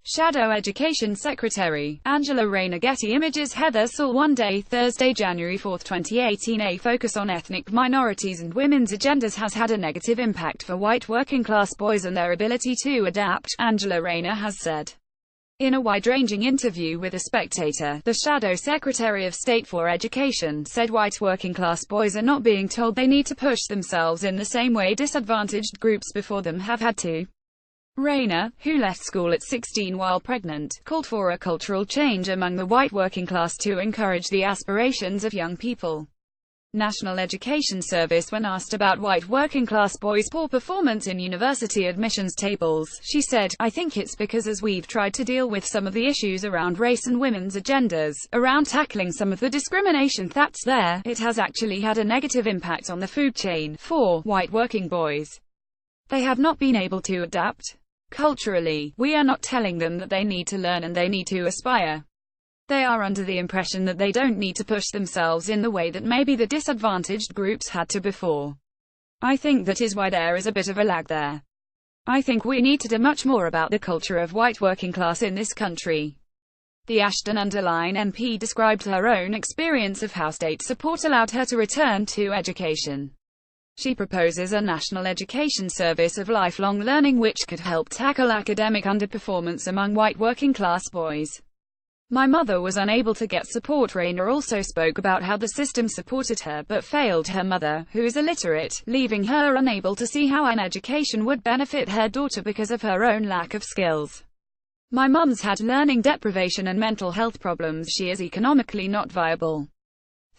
Shadow Education Secretary Angela Rayner. Getty Images. Heather Saul. One Day, Thursday, January 4, 2018. A focus on ethnic minorities and women's agendas has had a negative impact for white working-class boys and their ability to adapt, Angela Rayner has said. In a wide-ranging interview with The Spectator, the Shadow Secretary of State for Education said white working-class boys are not being told they need to push themselves in the same way disadvantaged groups before them have had to. Rayner, who left school at 16 while pregnant, called for a cultural change among the white working class to encourage the aspirations of young people. National Education Service. When asked about white working-class boys' poor performance in university admissions tables, she said, "I think it's because as we've tried to deal with some of the issues around race and women's agendas, around tackling some of the discrimination that's there, it has actually had a negative impact on the food chain for white working boys. They have not been able to adapt. Culturally, we are not telling them that they need to learn and they need to aspire. They are under the impression that they don't need to push themselves in the way that maybe the disadvantaged groups had to before. I think that is why there is a bit of a lag there. I think we need to do much more about the culture of white working class in this country." The Ashton-under-Lyne MP described her own experience of how state support allowed her to return to education. She proposes a national education service of lifelong learning which could help tackle academic underperformance among white working-class boys. "My mother was unable to get support." Rayner also spoke about how the system supported her but failed her mother, who is illiterate, leaving her unable to see how an education would benefit her daughter because of her own lack of skills. "My mum's had learning deprivation and mental health problems. She is economically not viable.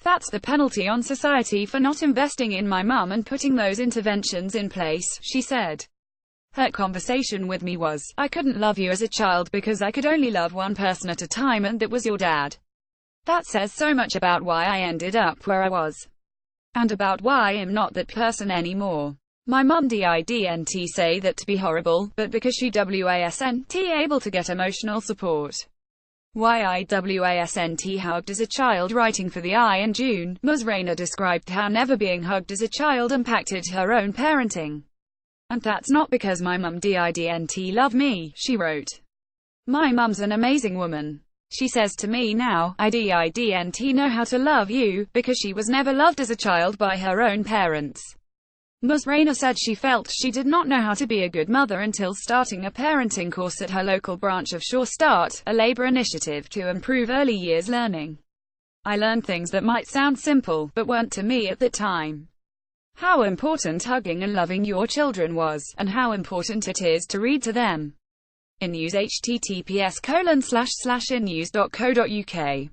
That's the penalty on society for not investing in my mum and putting those interventions in place," she said. "Her conversation with me was, I couldn't love you as a child because I could only love one person at a time and that was your dad. That says so much about why I ended up where I was. And about why I'm not that person anymore. My mum didn't say that to be horrible, but because she wasn't able to get emotional support. Why I wasn't hugged as a child." Writing for the Eye in June, Ms. Rayner described how never being hugged as a child impacted her own parenting. "And that's not because my mum didn't love me," she wrote. "My mum's an amazing woman. She says to me now, I didn't know how to love you, because she was never loved as a child by her own parents." Ms. Rayner said she felt she did not know how to be a good mother until starting a parenting course at her local branch of Sure Start, a Labour initiative to improve early years learning. "I learned things that might sound simple, but weren't to me at the time. How important hugging and loving your children was, and how important it is to read to them." In news https://innews.co.uk